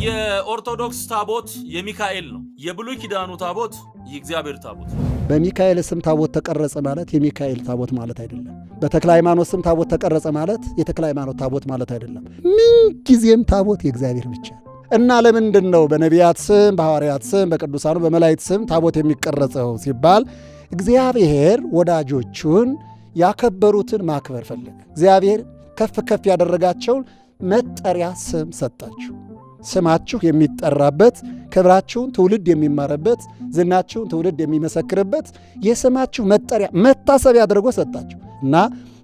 የኦርቶዶክስ ታቦት የሚካኤል ነው። የብሉይ ኪዳኑ ታቦት የእግዚአብሔር ታቦት። በሚካኤል ስም ታቦት ተቀረጸ ማለት የሚካኤል ታቦት ማለት አይደለም። በተክለ ሃይማኖት ስም ታቦት ተቀረጸ ማለት የተክለ ሃይማኖት ታቦት ማለት አይደለም። ምን ጊዜም ታቦት የእግዚአብሔር ብቻ እና ለምንድን ነው በነቢያት ስም፣ በሐዋርያት ስም፣ በቅዱሳኑ በመላእክት ስም ታቦት የሚቀረጸው ሲባል እግዚአብሔር ወዳጆቹን ያከበሩትን ማክበር ፈለገ። እግዚአብሔር ከፍ ከፍ ያደረጋቸውን መጠሪያ ስም ሰጣችሁ። ስማችሁ የሚጠራበት፣ ክብራችሁን ትውልድ የሚማርበት፣ ዝናችሁን ትውልድ የሚመሰክርበት የስማችሁ መጠሪያ መታሰቢያ አድርጎ ሰጣችሁ እና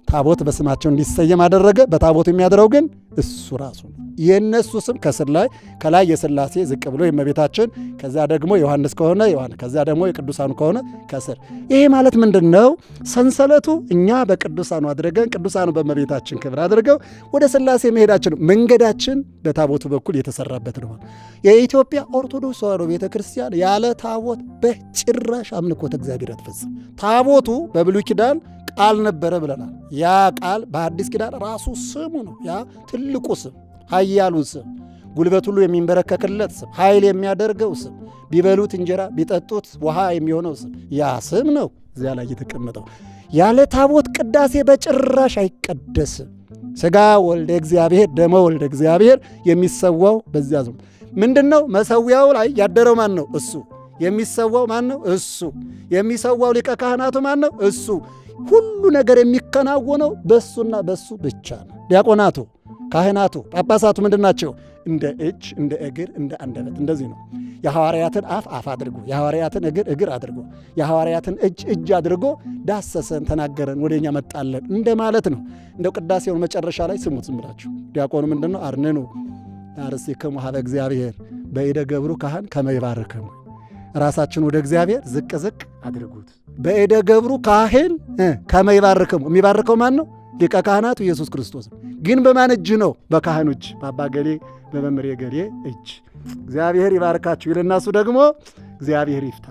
ታቦት በስማቸው እንዲሰየም አደረገ። በታቦት የሚያድረው ግን እሱ ራሱ ነው። የእነሱ ስም ከስር ላይ ከላይ የሥላሴ ዝቅ ብሎ የእመቤታችን ከዚያ ደግሞ ዮሐንስ ከሆነ ዮሐንስ ከዚያ ደግሞ የቅዱሳኑ ከሆነ ከስር። ይሄ ማለት ምንድን ነው? ሰንሰለቱ እኛ በቅዱሳኑ አድርገን ቅዱሳኑ በእመቤታችን ክብር አድርገው ወደ ሥላሴ መሄዳችን መንገዳችን በታቦቱ በኩል የተሰራበት ነው። የኢትዮጵያ ኦርቶዶክስ ተዋሕዶ ቤተ ክርስቲያን ያለ ታቦት በጭራሽ አምልኮተ እግዚአብሔር አትፈጽም። ታቦቱ በብሉይ ኪዳን ቃል ነበረ ብለናል። ያ ቃል በአዲስ ኪዳን ራሱ ስሙ ነው። ያ ትልቁ ስም፣ ኃያሉ ስም፣ ጉልበት ሁሉ የሚንበረከክለት ስም፣ ኃይል የሚያደርገው ስም፣ ቢበሉት እንጀራ ቢጠጡት ውሃ የሚሆነው ስም፣ ያ ስም ነው እዚያ ላይ የተቀመጠው። ያለ ታቦት ቅዳሴ በጭራሽ አይቀደስም። ሥጋ ወልደ እግዚአብሔር ደመ ወልደ እግዚአብሔር የሚሰዋው በዚያ ስም ምንድን ነው? መሰዊያው ላይ ያደረው ማን ነው? እሱ። የሚሰዋው ማን ነው? እሱ። የሚሰዋው ሊቀ ካህናቱ ማን ነው? እሱ። ሁሉ ነገር የሚከናወነው በእሱና በእሱ ብቻ ነው። ዲያቆናቱ፣ ካህናቱ፣ ጳጳሳቱ ምንድን ናቸው? እንደ እጅ፣ እንደ እግር፣ እንደ አንደበት እንደዚህ ነው። የሐዋርያትን አፍ አፍ አድርጎ፣ የሐዋርያትን እግር እግር አድርጎ፣ የሐዋርያትን እጅ እጅ አድርጎ ዳሰሰን፣ ተናገረን፣ ወደኛ መጣለን እንደማለት ነው። እንደው ቅዳሴውን መጨረሻ ላይ ስሙት ዝም ብላችሁ። ዲያቆኑ ምንድን ነው? አርንኑ አርሴክሙ ሀበ እግዚአብሔር በእደ ገብሩ ካህን ከመ ይባርክሙ። ራሳችን ወደ እግዚአብሔር ዝቅ ዝቅ አድርጉት። በእደ ገብሩ ካህን ከመ ይባርክሙ። የሚባርከው ማን ነው? ሊቀ ካህናቱ ኢየሱስ ክርስቶስ። ግን በማን እጅ ነው? በካህኑ እጅ፣ በአባ ገሌ በመምሬ ገሌ እጅ። እግዚአብሔር ይባርካችሁ ይልና እሱ ደግሞ እግዚአብሔር ይፍታ።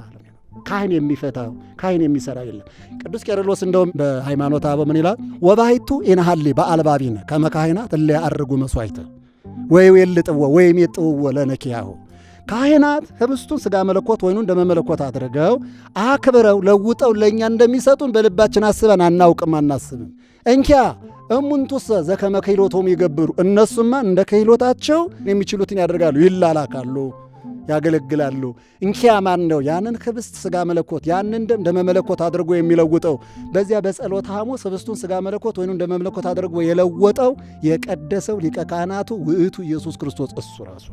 ካህን የሚፈታው ካህን የሚሰራ የለም። ቅዱስ ቄርሎስ እንደውም በሃይማኖተ አበው ምን ይላል? ወባሕቱ ኢንሐሊ በአልባቢነ ከመ ካህናት እለ ያዐርጉ መሥዋዕተ ወይቤልጥዎ ወይም የጥውዎ ለነኪያሁ። ካህናት ህብስቱን ሥጋ መለኮት ወይኑን ደመ መለኮት አድርገው አክብረው ለውጠው ለእኛ እንደሚሰጡን በልባችን አስበን አናውቅም፣ አናስብም። እንኪያ እሙንቱሰ ዘከመ ክህሎቶሙ ይገብሩ። እነሱማ እንደ ክህሎታቸው የሚችሉትን ያደርጋሉ፣ ይላላካሉ፣ ያገለግላሉ። እንኪያ ማን ነው ያንን ህብስት ሥጋ መለኮት ያንን ደም ደመ መለኮት አድርጎ የሚለውጠው? በዚያ በጸሎተ ሐሙስ ህብስቱን ሥጋ መለኮት ወይኑን ደመ መለኮት አድርጎ የለወጠው የቀደሰው ሊቀ ካህናቱ ውእቱ ኢየሱስ ክርስቶስ እሱ ራሱ